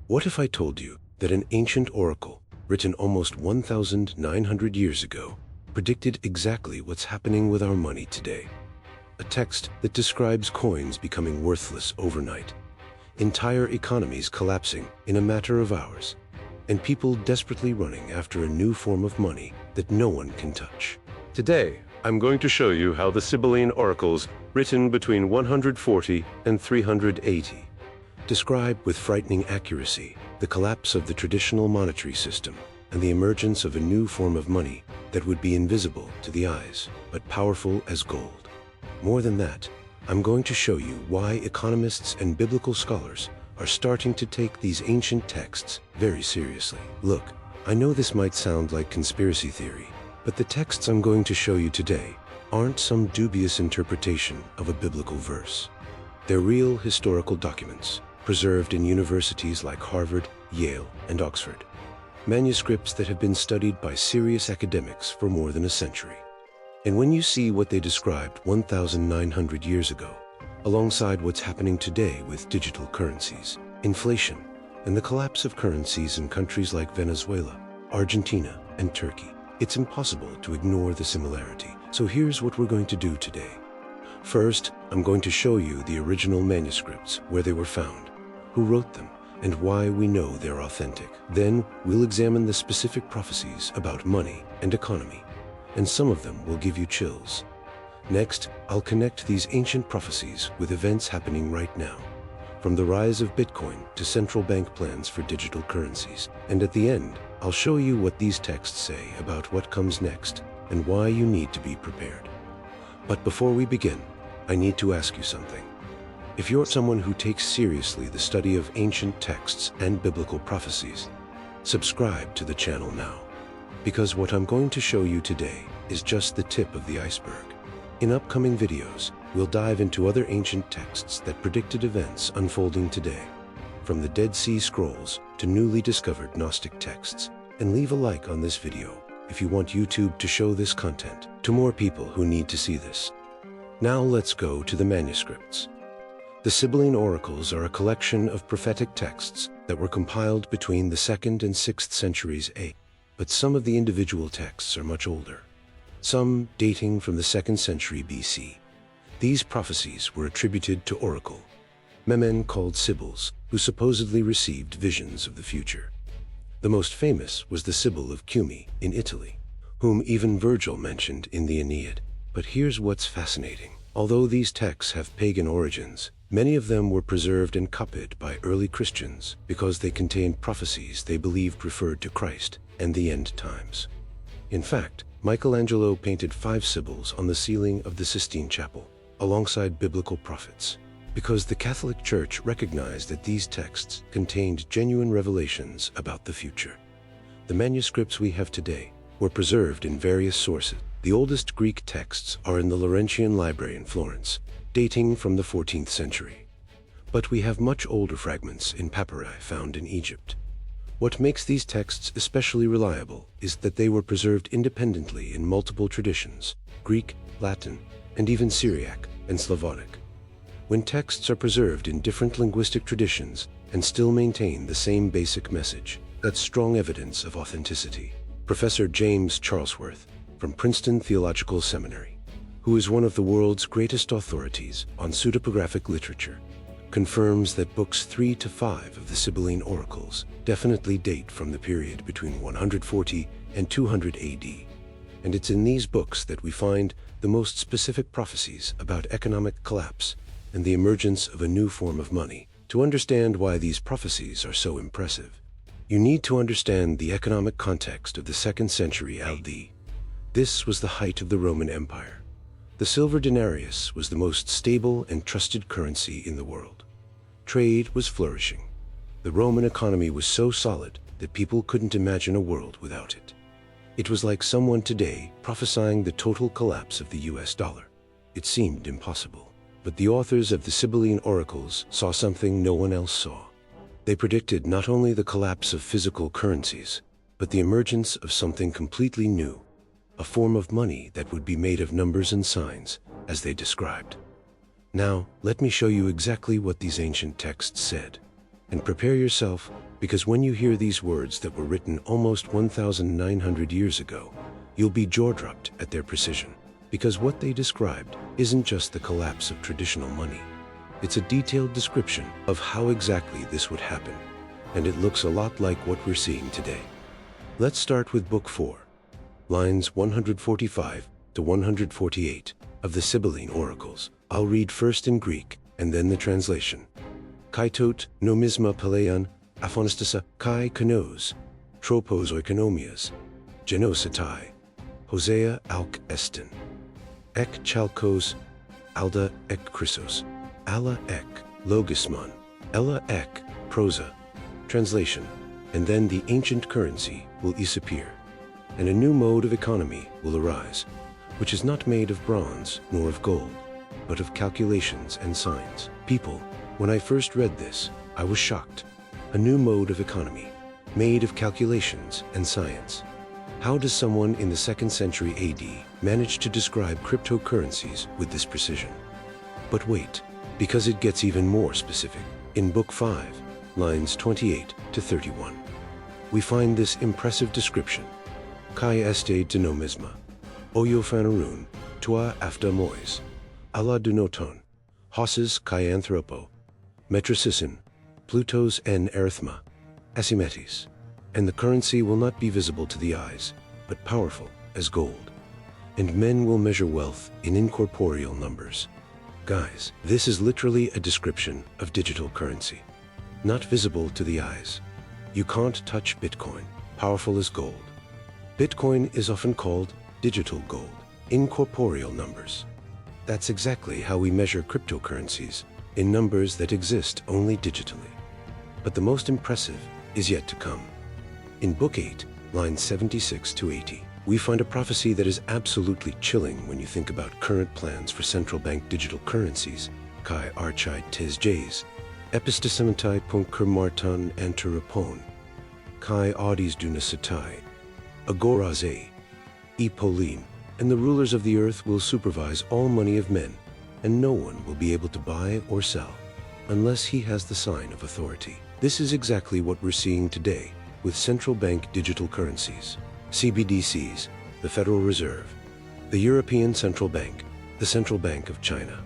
What if I told you that an ancient oracle, written almost 1,900 years ago, predicted exactly what's happening with our money today? A text that describes coins becoming worthless overnight, entire economies collapsing in a matter of hours, and people desperately running after a new form of money that no one can touch. Today, I'm going to show you how the Sibylline oracles, written between 140 and 380, describe with frightening accuracy the collapse of the traditional monetary system and the emergence of a new form of money that would be invisible to the eyes, but powerful as gold. More than that, I'm going to show you why economists and biblical scholars are starting to take these ancient texts very seriously. Look, I know this might sound like conspiracy theory, but the texts I'm going to show you today aren't some dubious interpretation of a biblical verse. They're real historical documents, preserved in universities like Harvard, Yale, and Oxford. Manuscripts that have been studied by serious academics for more than a century. And when you see what they described 1,900 years ago, alongside what's happening today with digital currencies, inflation, and the collapse of currencies in countries like Venezuela, Argentina, and Turkey, it's impossible to ignore the similarity. So here's what we're going to do today. First, I'm going to show you the original manuscripts, where they were found, who wrote them, and why we know they're authentic. Then, we'll examine the specific prophecies about money and economy, and some of them will give you chills. Next, I'll connect these ancient prophecies with events happening right now, from the rise of Bitcoin to central bank plans for digital currencies. And at the end, I'll show you what these texts say about what comes next and why you need to be prepared. But before we begin, I need to ask you something. If you're someone who takes seriously the study of ancient texts and biblical prophecies, subscribe to the channel now, because what I'm going to show you today is just the tip of the iceberg. In upcoming videos, we'll dive into other ancient texts that predicted events unfolding today, from the Dead Sea Scrolls to newly discovered Gnostic texts. And leave a like on this video if you want YouTube to show this content to more people who need to see this. Now let's go to the manuscripts. The Sibylline oracles are a collection of prophetic texts that were compiled between the 2nd and 6th centuries A. But some of the individual texts are much older, some dating from the 2nd century BC. These prophecies were attributed to oracle, men called Sibyls, who supposedly received visions of the future. The most famous was the Sibyl of Cumae in Italy, whom even Virgil mentioned in the Aeneid. But here's what's fascinating. Although these texts have pagan origins, many of them were preserved and copied by early Christians because they contained prophecies they believed referred to Christ and the end times. In fact, Michelangelo painted 5 Sibyls on the ceiling of the Sistine Chapel, alongside biblical prophets, because the Catholic Church recognized that these texts contained genuine revelations about the future. The manuscripts we have today were preserved in various sources. The oldest Greek texts are in the Laurentian Library in Florence, dating from the 14th century. But we have much older fragments in papyri found in Egypt. What makes these texts especially reliable is that they were preserved independently in multiple traditions: Greek, Latin, and even Syriac and Slavonic. When texts are preserved in different linguistic traditions and still maintain the same basic message, that's strong evidence of authenticity. Professor James Charlesworth from Princeton Theological Seminary, who is one of the world's greatest authorities on pseudepigraphic literature, confirms that books 3 to 5 of the Sibylline oracles definitely date from the period between 140 and 200 AD. And it's in these books that we find the most specific prophecies about economic collapse and the emergence of a new form of money. To understand why these prophecies are so impressive, you need to understand the economic context of the 2nd century AD. This was the height of the Roman Empire. The silver denarius was the most stable and trusted currency in the world. Trade was flourishing. The Roman economy was so solid that people couldn't imagine a world without it. It was like someone today prophesying the total collapse of the US dollar. It seemed impossible. But the authors of the Sibylline oracles saw something no one else saw. They predicted not only the collapse of physical currencies, but the emergence of something completely new, a form of money that would be made of numbers and signs, as they described. Now, let me show you exactly what these ancient texts said, and prepare yourself Because when you hear these words that were written almost 1,900 years ago, you'll be jaw-dropped at their precision. Because what they described isn't just the collapse of traditional money. It's a detailed description of how exactly this would happen, and it looks a lot like what we're seeing today. Let's start with Book 4, lines 145 to 148 of the Sibylline Oracles. I'll read first in Greek and then the translation. Kaitot nomisma palean aphonistasa kai konos, tropos oikonomias, genosetai, Hosea alk estin, ek chalkos, alda ek chrysos, alla ek logismon, ella ek prosa. Translation. And then the ancient currency will disappear, and a new mode of economy will arise, which is not made of bronze nor of gold, but of calculations and signs. People, when I first read this, I was shocked. A new mode of economy, made of calculations and science. How does someone in the 2nd century AD manage to describe cryptocurrencies with this precision? But wait, because it gets even more specific. In Book 5, lines 28 to 31, we find this impressive description. Kai este denomisma, oiophaneroun, tua afta mois, ala dunoton, hosses kai anthropo, metrosisin, Plutos en arithma, asimetis, and the currency will not be visible to the eyes, but powerful as gold. And men will measure wealth in incorporeal numbers. Guys, this is literally a description of digital currency. Not visible to the eyes. You can't touch Bitcoin, powerful as gold. Bitcoin is often called digital gold, incorporeal numbers. That's exactly how we measure cryptocurrencies, in numbers that exist only digitally. But the most impressive is yet to come. In Book 8, lines 76 to 80, we find a prophecy that is absolutely chilling when you think about current plans for central bank digital currencies. Kai archai tes jays, epistesementai punker martan anterapon, kai audis dunasatai, agoraze, epolin, and the rulers of the earth will supervise all money of men, and no one will be able to buy or sell unless he has the sign of authority. This is exactly what we're seeing today with central bank digital currencies. CBDCs, the Federal Reserve, the European Central Bank, the Central Bank of China,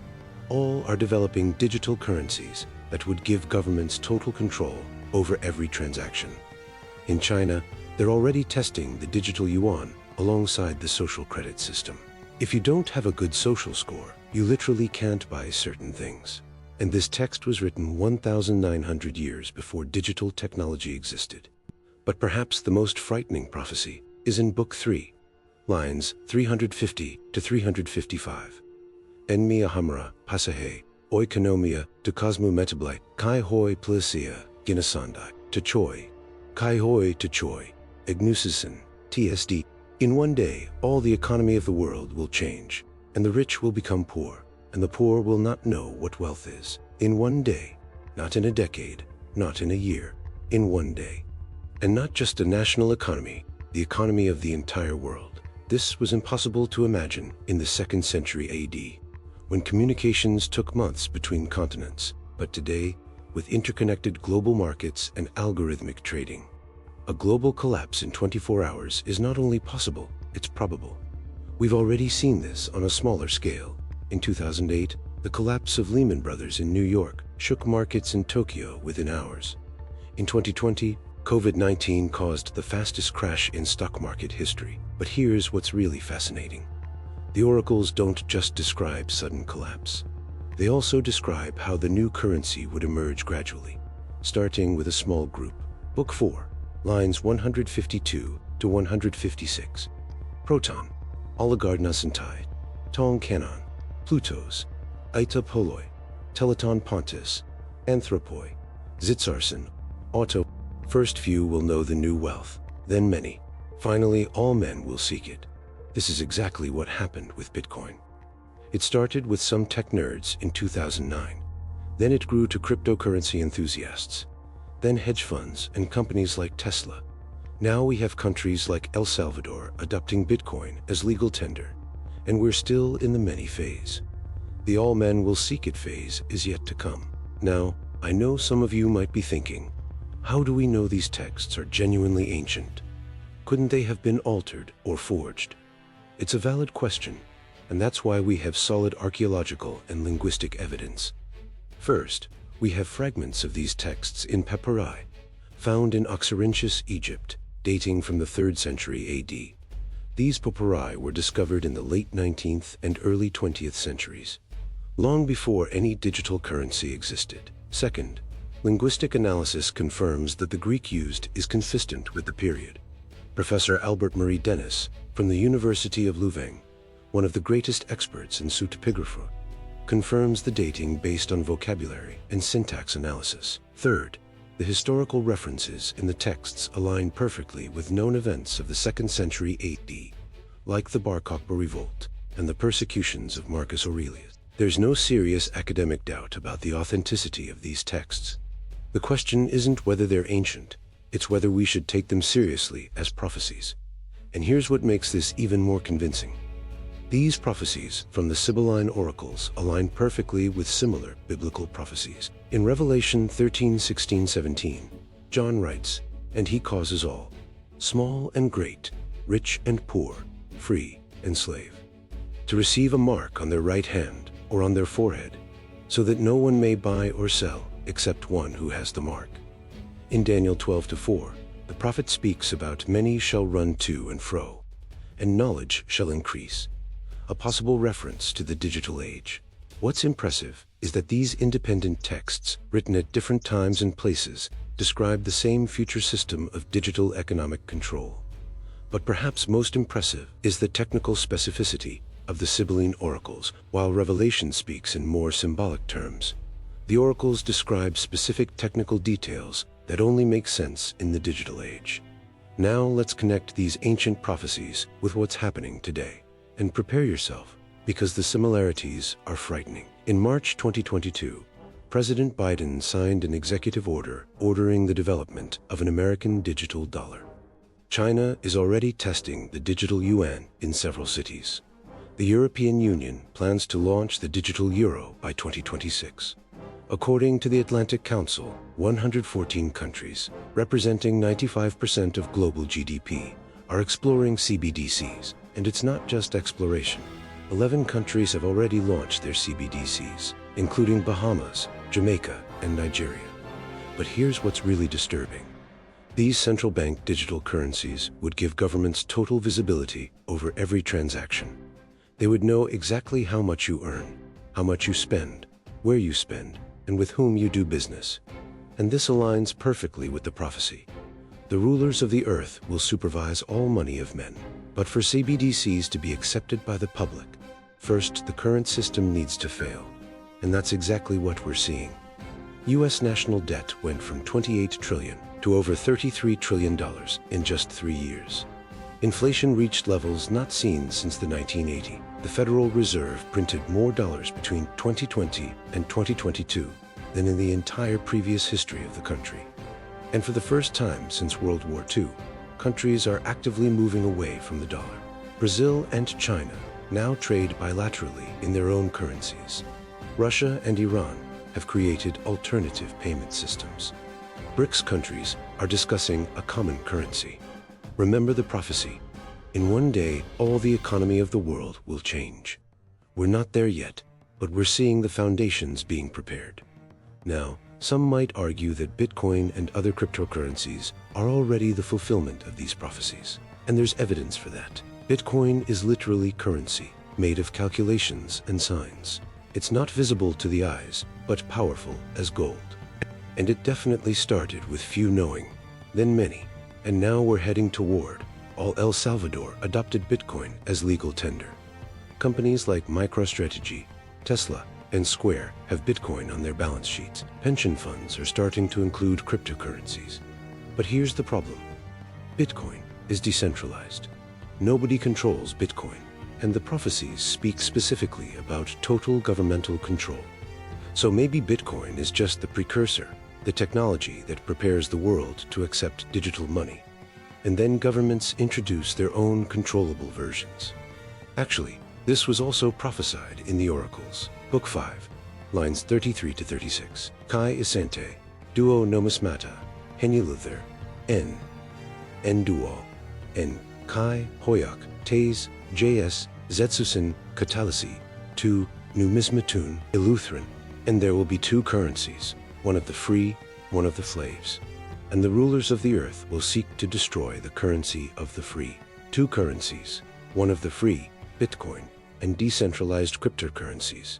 all are developing digital currencies that would give governments total control over every transaction. In China, they're already testing the digital yuan alongside the social credit system. If you don't have a good social score, you literally can't buy certain things. And this text was written 1,900 years before digital technology existed. But perhaps the most frightening prophecy is in Book 3, lines 350 to 355. En mia hamra pasahe, oikonomia to cosmo metablai, kai hoi plesia, ginasandai, to choi, kai hoi to choi, ignusisin, tsd. In one day, all the economy of the world will change, and the rich will become poor, and the poor will not know what wealth is. In one day, not in a decade, not in a year, in one day. And not just a national economy, the economy of the entire world. This was impossible to imagine in the 2nd century AD, when communications took months between continents. But today, with interconnected global markets and algorithmic trading, a global collapse in 24 hours is not only possible, it's probable. We've already seen this on a smaller scale. In 2008, the collapse of Lehman Brothers in New York shook markets in Tokyo within hours. In 2020, COVID-19 caused the fastest crash in stock market history. But here's what's really fascinating. The oracles don't just describe sudden collapse. They also describe how the new currency would emerge gradually, starting with a small group. Book 4, lines 152 to 156. Proton, Oligarnasantai, Tong Canon, Plutos, Aita Poloi, Teleton Pontus, Anthropoi, Zitzarson, Auto. First few will know the new wealth, then many. Finally, all men will seek it. This is exactly what happened with Bitcoin. It started with some tech nerds in 2009. Then it grew to cryptocurrency enthusiasts. Then hedge funds and companies like Tesla. Now we have countries like El Salvador adopting Bitcoin as legal tender. And we're still in the many phase. The all men will seek it phase is yet to come. Now, I know some of you might be thinking, How do we know these texts are genuinely ancient? Couldn't they have been altered or forged? It's a valid question, and that's why we have solid archaeological and linguistic evidence. First, we have fragments of these texts in papyri, found in Oxyrhynchus, Egypt, dating from the 3rd century AD. These papyri were discovered in the late 19th and early 20th centuries, long before any digital currency existed. Second, linguistic analysis confirms that the Greek used is consistent with the period. Professor Albert Marie Dennis, from the University of Louvain, one of the greatest experts in pseudepigraphy, confirms the dating based on vocabulary and syntax analysis. Third, the historical references in the texts align perfectly with known events of the 2nd century AD, like the Bar Kokhba revolt and the persecutions of Marcus Aurelius. There's no serious academic doubt about the authenticity of these texts. The question isn't whether they're ancient, it's whether we should take them seriously as prophecies. And here's what makes this even more convincing. These prophecies from the Sibylline oracles align perfectly with similar biblical prophecies. In Revelation 13:16-17, John writes, "And he causes all, small and great, rich and poor, free and slave, to receive a mark on their right hand or on their forehead, so that no one may buy or sell except one who has the mark." In Daniel 12:4, the prophet speaks about many shall run to and fro, and knowledge shall increase, a possible reference to the digital age. What's impressive is that these independent texts, written at different times and places, describe the same future system of digital economic control. But perhaps most impressive is the technical specificity of the Sibylline oracles. While Revelation speaks in more symbolic terms, the oracles describe specific technical details that only make sense in the digital age. Now let's connect these ancient prophecies with what's happening today. And prepare yourself, because the similarities are frightening. In March 2022, President Biden signed an executive order ordering the development of an American digital dollar. China is already testing the digital yuan in several cities. The European Union plans to launch the digital euro by 2026. According to the Atlantic Council, 114 countries, representing 95% of global GDP, are exploring CBDCs. And it's not just exploration. 11 countries have already launched their CBDCs, including Bahamas, Jamaica, and Nigeria. But here's what's really disturbing. These central bank digital currencies would give governments total visibility over every transaction. They would know exactly how much you earn, how much you spend, where you spend, and with whom you do business. And this aligns perfectly with the prophecy. The rulers of the earth will supervise all money of men. But for CBDCs to be accepted by the public, first the current system needs to fail. And that's exactly what we're seeing. U.S. national debt went from $28 trillion to over $33 trillion in just 3 years. Inflation reached levels not seen since the 1980s. The Federal Reserve printed more dollars between 2020 and 2022 than in the entire previous history of the country. And for the first time since World War II, countries are actively moving away from the dollar. Brazil and China now trade bilaterally in their own currencies. Russia and Iran have created alternative payment systems. BRICS countries are discussing a common currency. Remember the prophecy. In one day, all the economy of the world will change. We're not there yet, but we're seeing the foundations being prepared. Now, some might argue that Bitcoin and other cryptocurrencies are already the fulfillment of these prophecies. And there's evidence for that. Bitcoin is literally currency, made of calculations and signs. It's not visible to the eyes, but powerful as gold. And it definitely started with few knowing, then many. And now we're heading toward all. El Salvador adopted Bitcoin as legal tender. Companies like MicroStrategy, Tesla, and Square have Bitcoin on their balance sheets. Pension funds are starting to include cryptocurrencies. But here's the problem. Bitcoin is decentralized. Nobody controls Bitcoin, and the prophecies speak specifically about total governmental control. So maybe Bitcoin is just the precursor, the technology that prepares the world to accept digital money. And then governments introduce their own controllable versions. Actually, this was also prophesied in the oracles. Book 5, lines 33 to 36. Kai Isante, duo nomismata, Heniluther, N. Dual, N. Kai, Hoyak, Tays, JS, Zetsusin, Katalisi, 2. Numismatun, Eleutheran, and there will be 2 currencies, one of the free, one of the slaves. And the rulers of the earth will seek to destroy the currency of the free. 2 currencies, one of the free, Bitcoin, and decentralized cryptocurrencies,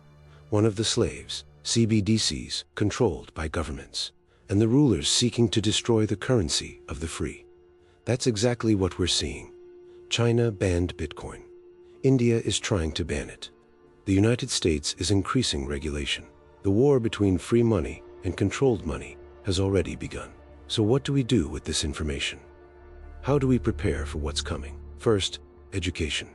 one of the slaves, CBDCs, controlled by governments, and the rulers seeking to destroy the currency of the free. That's exactly what we're seeing. China banned Bitcoin. India is trying to ban it. The United States is increasing regulation. The war between free money and controlled money has already begun. So what do we do with this information? How do we prepare for what's coming? First, education.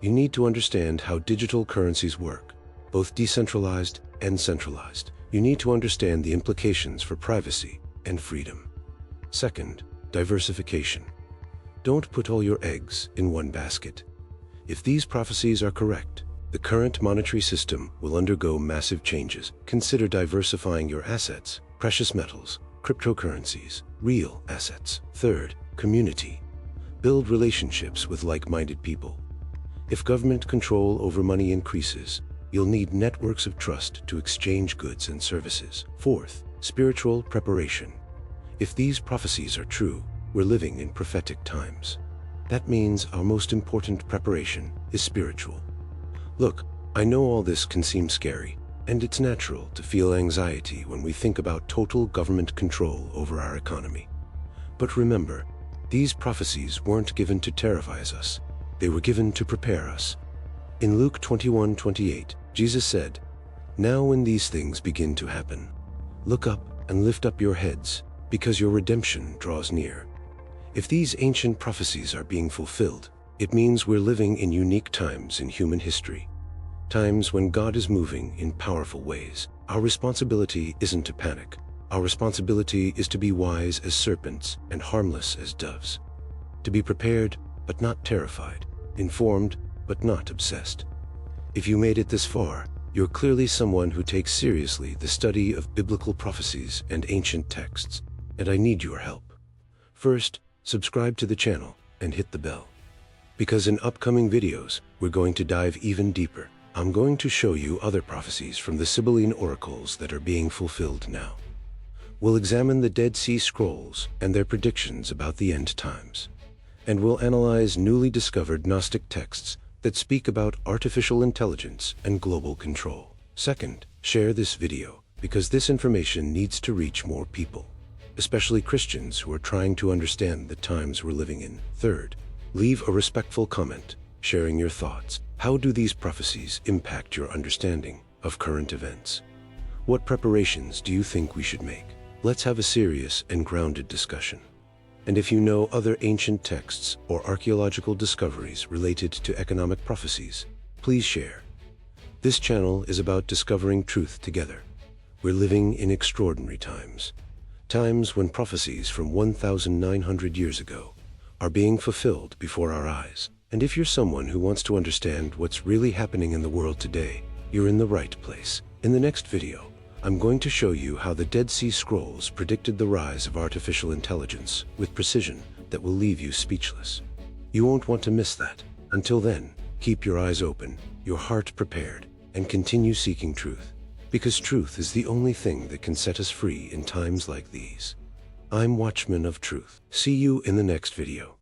You need to understand how digital currencies work, both decentralized and centralized. You need to understand the implications for privacy and freedom. Second, diversification. Don't put all your eggs in one basket. If these prophecies are correct, the current monetary system will undergo massive changes. Consider diversifying your assets, precious metals, cryptocurrencies, real assets. Third, community. Build relationships with like-minded people. If government control over money increases, you'll need networks of trust to exchange goods and services. Fourth, spiritual preparation. If these prophecies are true, we're living in prophetic times. That means our most important preparation is spiritual. Look, I know all this can seem scary, and it's natural to feel anxiety when we think about total government control over our economy. But remember, these prophecies weren't given to terrify us. They were given to prepare us. In Luke 21:28, Jesus said, "Now when these things begin to happen, look up and lift up your heads, because your redemption draws near." If these ancient prophecies are being fulfilled, it means we're living in unique times in human history. Times when God is moving in powerful ways. Our responsibility isn't to panic. Our responsibility is to be wise as serpents and harmless as doves. To be prepared, but not terrified. Informed, but not obsessed. If you made it this far, you're clearly someone who takes seriously the study of biblical prophecies and ancient texts, and I need your help. First, subscribe to the channel and hit the bell. Because in upcoming videos, we're going to dive even deeper. I'm going to show you other prophecies from the Sibylline oracles that are being fulfilled now. We'll examine the Dead Sea Scrolls and their predictions about the end times. And we'll analyze newly discovered Gnostic texts that speak about artificial intelligence and global control. Second, share this video, because this information needs to reach more people, especially Christians who are trying to understand the times we're living in. Third, leave a respectful comment, sharing your thoughts. How do these prophecies impact your understanding of current events? What preparations do you think we should make? Let's have a serious and grounded discussion. And if you know other ancient texts or archaeological discoveries related to economic prophecies, please share. This channel is about discovering truth together. We're living in extraordinary times. Times when prophecies from 1,900 years ago are being fulfilled before our eyes. And if you're someone who wants to understand what's really happening in the world today, you're in the right place. In the next video, I'm going to show you how the Dead Sea Scrolls predicted the rise of artificial intelligence with precision that will leave you speechless. You won't want to miss that. Until then, keep your eyes open, your heart prepared, and continue seeking truth. Because truth is the only thing that can set us free in times like these. I'm Watchman of Truth. See you in the next video.